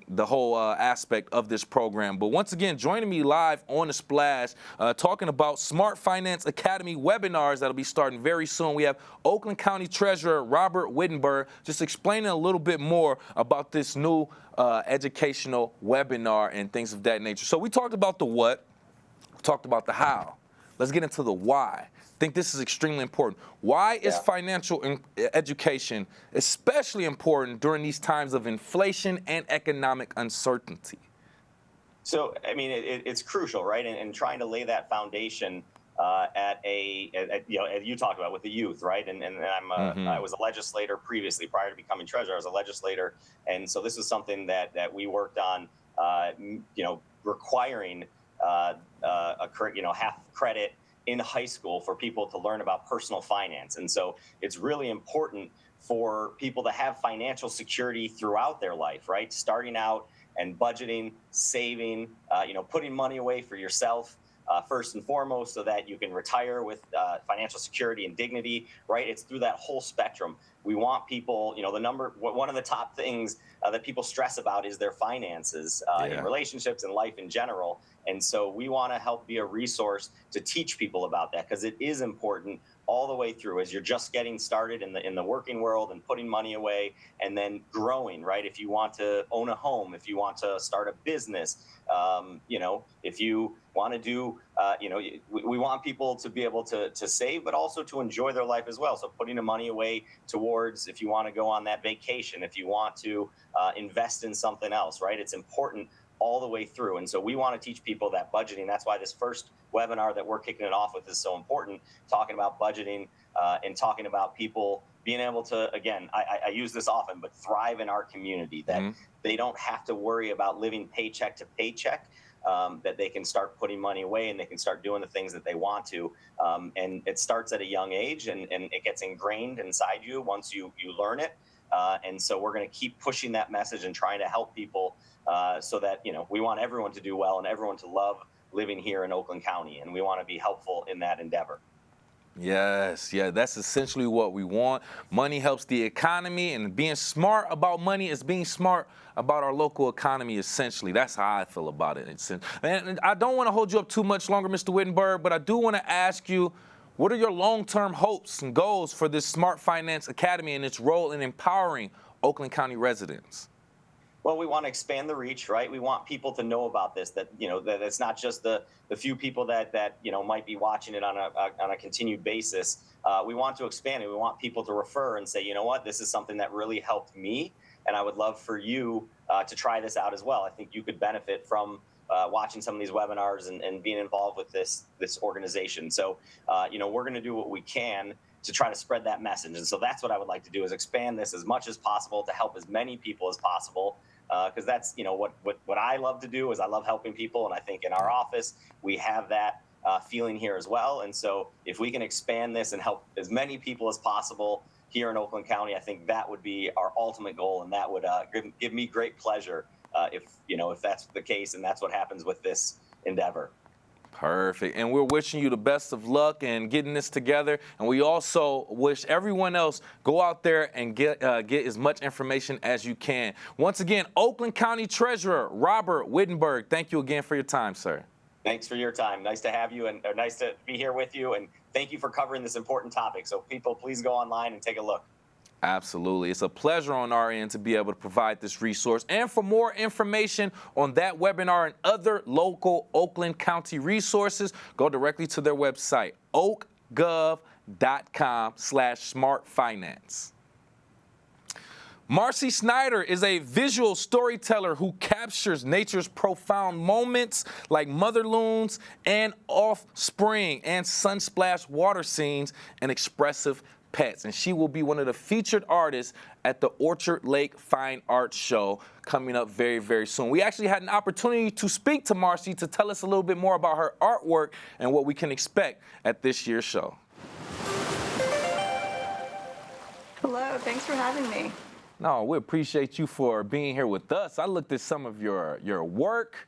the whole aspect of this program. But once again, joining me live on the Splash, talking about Smart Finance Academy webinars that'll be starting very soon. We have Oakland County Treasurer Robert Wittenberg just explaining a little bit more about this new educational webinar and things of that nature. So we talked about the what, we talked about the how. Let's get into the why. I think this is extremely important. Why is financial education especially important during these times of inflation and economic uncertainty? So, I mean, it's crucial, right? And trying to lay that foundation as you talked about with the youth, right? And I was a legislator previously, prior to becoming treasurer. I was a legislator, and so this is something that we worked on, requiring half credit in high school for people to learn about personal finance. And so it's really important for people to have financial security throughout their life, right? Starting out and budgeting, saving, putting money away for yourself. First and foremost, so that you can retire with financial security and dignity, right? It's through that whole spectrum. We want people, one of the top things that people stress about is their finances in relationships and life in general. And so we want to help be a resource to teach people about that, because it is important all the way through as you're just getting started in the working world and putting money away and then growing, right? If you want to own a home, if you want to start a business, if you want to do, we want people to be able to save, but also to enjoy their life as well. So putting the money away towards, if you want to go on that vacation, if you want to invest in something else, right? It's important all the way through. And so we want to teach people that budgeting. That's why this first webinar that we're kicking it off with is so important, talking about budgeting and talking about people being able to, again, I use this often, but thrive in our community, that they don't have to worry about living paycheck to paycheck, that they can start putting money away and they can start doing the things that they want to. And it starts at a young age and it gets ingrained inside you once you learn it. And so we're going to keep pushing that message and trying to help people so that, we want everyone to do well and everyone to love living here in Oakland County. And we want to be helpful in that endeavor. Yes, that's essentially what we want. Money helps the economy, and being smart about money is being smart about our local economy, essentially. That's how I feel about it. And I don't want to hold you up too much longer, Mr. Wittenberg, but I do want to ask you, what are your long-term hopes and goals for this Smart Finance Academy and its role in empowering Oakland County residents? Well, we want to expand the reach, right? We want people to know about this, that, that it's not just the few people that might be watching it on a continued basis. We want to expand it. We want people to refer and say, you know what, this is something that really helped me, and I would love for you to try this out as well. I think you could benefit from watching some of these webinars and being involved with this organization. So, we're going to do what we can to try to spread that message. And so that's what I would like to do, is expand this as much as possible to help as many people as possible. Because that's, what I love to do is I love helping people. And I think in our office, we have that feeling here as well. And so if we can expand this and help as many people as possible here in Oakland County, I think that would be our ultimate goal. And that would give me great pleasure if that's the case and that's what happens with this endeavor. Perfect. And we're wishing you the best of luck in getting this together. And we also wish everyone else, go out there and get as much information as you can. Once again, Oakland County Treasurer Robert Wittenberg, thank you again for your time, sir. Thanks for your time. Nice to have you and nice to be here with you. And thank you for covering this important topic. So people, please go online and take a look. Absolutely. It's a pleasure on our end to be able to provide this resource. And for more information on that webinar and other local Oakland County resources, go directly to their website, oakgov.com/smartfinance. Marcy Snyder is a visual storyteller who captures nature's profound moments like mother loons and offspring and sunsplash water scenes and expressive pets, and she will be one of the featured artists at the Orchard Lake Fine Arts Show coming up very, very soon. We actually had an opportunity to speak to Marcy to tell us a little bit more about her artwork and what we can expect at this year's show. Hello, thanks for having me. No, we appreciate you for being here with us. I looked at some of your work,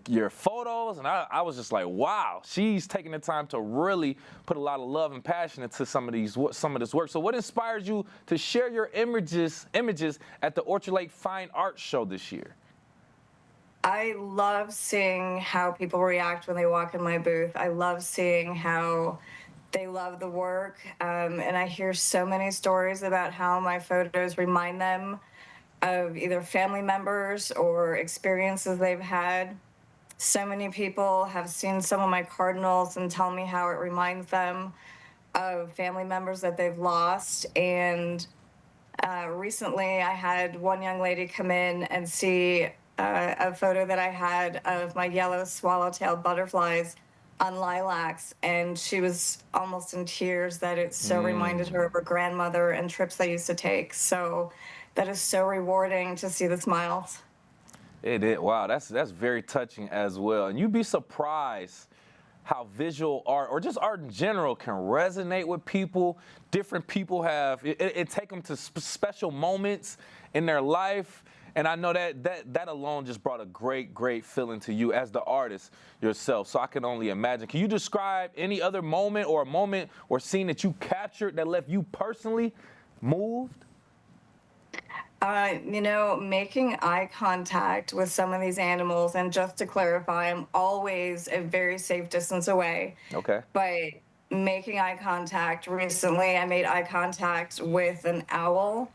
your photos, and I was just like, wow, she's taking the time to really put a lot of love and passion into some of this work. So what inspired you to share your images at the Orchard Lake Fine Arts Show this year? I love seeing how people react when they walk in my booth. I love seeing how they love the work, and I hear so many stories about how my photos remind them of either family members or experiences they've had. So many people have seen some of my cardinals and tell me how it reminds them of family members that they've lost. And recently I had one young lady come in and see a photo that I had of my yellow swallowtail butterflies on lilacs, and she was almost in tears that it so reminded her of her grandmother and trips they used to take. So that is so rewarding to see the smiles. It is. Wow, that's very touching as well. And you'd be surprised how visual art, or just art in general, can resonate with people. Different people have, it take them to special moments in their life. And I know that alone just brought a great feeling to you as the artist yourself. So I can only imagine. Can you describe any other moment or scene that you captured that left you personally moved? Making eye contact with some of these animals, and just to clarify, I'm always a very safe distance away. Okay. But making eye contact, recently I made eye contact with an owl,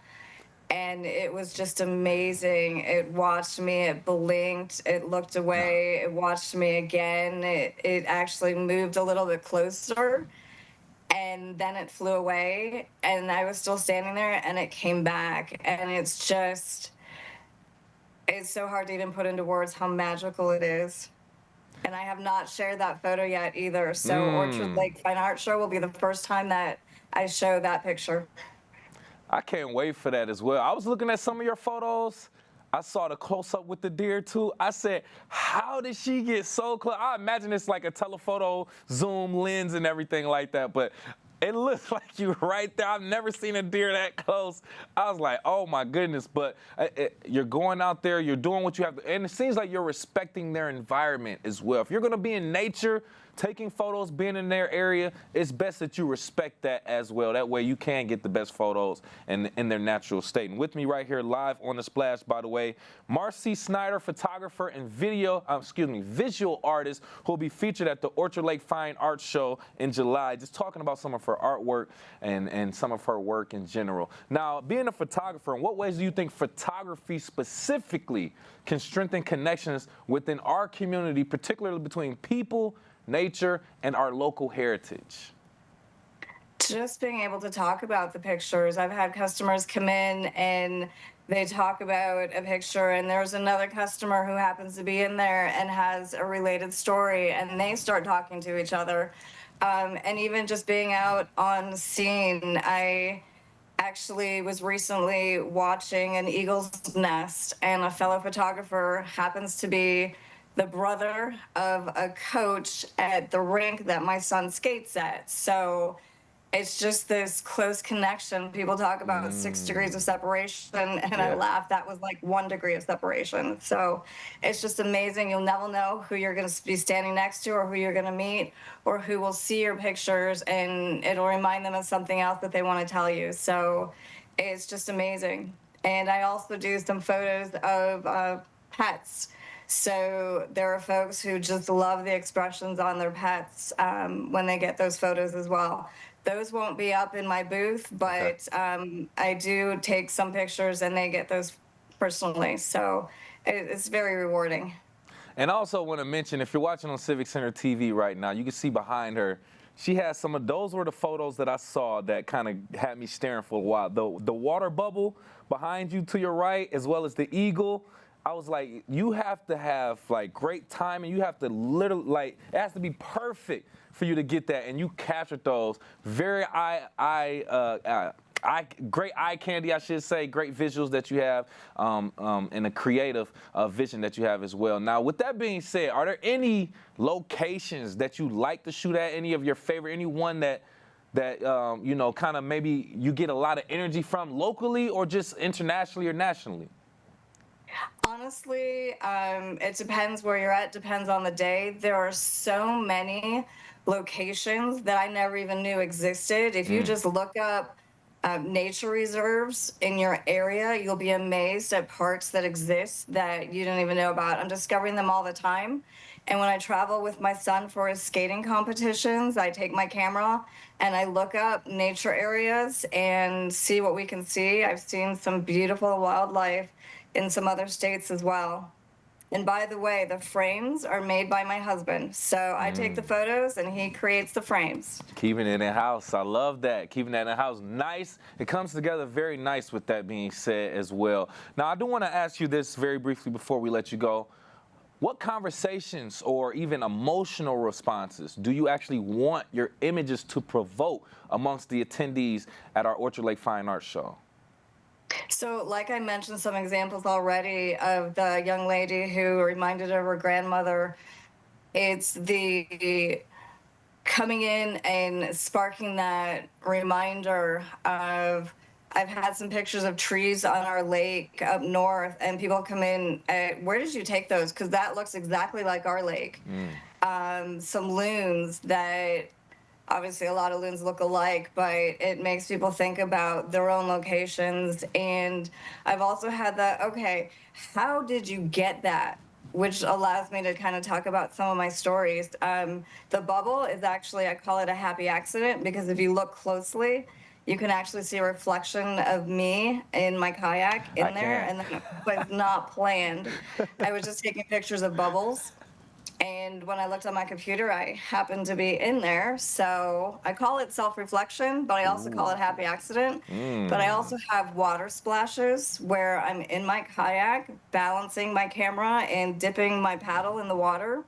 and it was just amazing. It watched me, it blinked, it looked away, it watched me again. It actually moved a little bit closer, and then it flew away, and I was still standing there, and it came back. And it's so hard to even put into words how magical it is. And I have not shared that photo yet either. So Orchard Lake Fine Art Show will be the first time that I show that picture. I can't wait for that as well. I was looking at some of your photos. I saw the close-up with the deer, too. I said, how did she get so close? I imagine it's like a telephoto zoom lens and everything like that, but it looks like you right there. I've never seen a deer that close. I was like, oh, my goodness. But you're going out there, you're doing what you have to, and it seems like you're respecting their environment as well. If you're going to be in nature, taking photos, being in their area, it's best that you respect that as well. That way you can get the best photos in their natural state. And with me right here live on the Splash, by the way, Marcy Snyder, photographer and visual artist, who will be featured at the Orchard Lake Fine Art Show in July, just talking about some of her artwork and some of her work in general. Now, being a photographer, in what ways do you think photography specifically can strengthen connections within our community, particularly between people, nature, and our local heritage? Just being able to talk about the pictures. I've had customers come in and they talk about a picture, and there's another customer who happens to be in there and has a related story, and they start talking to each other. And even just being out on scene, I actually was recently watching an eagle's nest, and a fellow photographer happens to be the brother of a coach at the rink that my son skates at. So it's just this close connection. People talk about 6 degrees of separation, and I laugh. That was like 1 degree of separation. So it's just amazing. You'll never know who you're going to be standing next to, or who you're going to meet, or who will see your pictures, and it'll remind them of something else that they want to tell you. So it's just amazing. And I also do some photos of pets. So there are folks who just love the expressions on their pets when they get those photos as well. Those won't be up in my booth, but I do take some pictures, and they get those personally. So it's very rewarding. And I also want to mention, if you're watching on Civic Center TV right now, you can see behind her, she has some of those were the photos that I saw that kind of had me staring for a while. The water bubble behind you to your right, as well as the eagle. I was like, you have to have like great timing. You have to literally, like, it has to be perfect for you to get that. And you captured those very great eye candy, I should say, great visuals that you have, and a creative vision that you have as well. Now, with that being said, are there any locations that you like to shoot at? Any of your favorite? Anyone that kind of maybe you get a lot of energy from locally, or just internationally or nationally? Honestly, it depends where you're at, depends on the day. There are so many locations that I never even knew existed. If you just look up nature reserves in your area, you'll be amazed at parks that exist that you didn't even know about. I'm discovering them all the time. And when I travel with my son for his skating competitions, I take my camera and I look up nature areas and see what we can see. I've seen some beautiful wildlife in some other states as well. And by the way, the frames are made by my husband. So I take the photos and he creates the frames. Keeping it in-house. I love that. Keeping that in-house. Nice. It comes together very nice with that being said as well. Now, I do want to ask you this very briefly before we let you go. What conversations or even emotional responses do you actually want your images to provoke amongst the attendees at our Orchard Lake Fine Arts Show? So, like I mentioned some examples already of the young lady who reminded of her grandmother. It's the coming in and sparking that reminder of I've had some pictures of trees on our lake up north, and people come in, where did you take those? Because that looks exactly like our lake. Some loons that, obviously a lot of loons look alike, but it makes people think about their own locations. And I've also had that, okay, how did you get that? Which allows me to kind of talk about some of my stories. The bubble is actually, I call it a happy accident, because if you look closely, you can actually see a reflection of me in my kayak in there, and then it was not planned. I was just taking pictures of bubbles, and when I looked on my computer, I happened to be in there. So I call it self-reflection, but I also call it happy accident. But I also have water splashes where I'm in my kayak, balancing my camera and dipping my paddle in the water.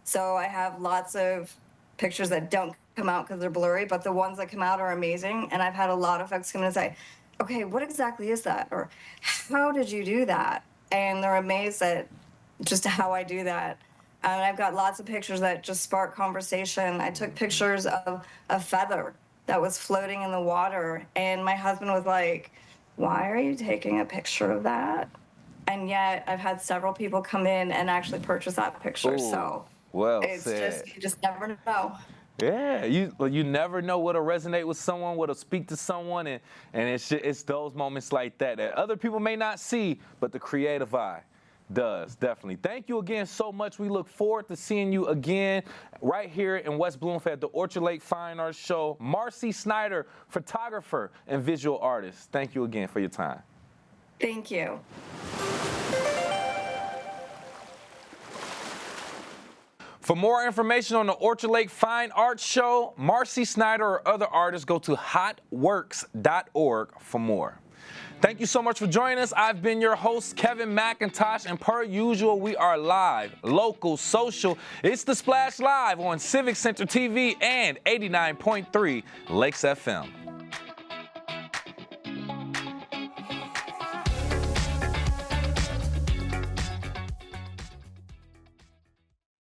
So I have lots of pictures that don't come out because they're blurry, but the ones that come out are amazing. And I've had a lot of folks come in and say, okay, what exactly is that? Or how did you do that? And they're amazed at just how I do that. And I've got lots of pictures that just spark conversation. I took pictures of a feather that was floating in the water. And my husband was like, why are you taking a picture of that? And yet I've had several people come in and actually purchase that picture. So well it's said. just, you just never know. Yeah, you never know what'll resonate with someone, what'll speak to someone, and it's those moments like that other people may not see, but the creative eye does, definitely. Thank you again so much. We look forward to seeing you again right here in West Bloomfield at the Orchard Lake Fine Arts Show. Marcy Snyder, photographer and visual artist. Thank you again for your time. Thank you. For more information on the Orchard Lake Fine Arts Show, Marcy Snyder or other artists, go to hotworks.org for more. Thank you so much for joining us. I've been your host, Kevin McIntosh, and per usual, we are live, local, social. It's The Splash Live on Civic Center TV and 89.3 Lakes FM.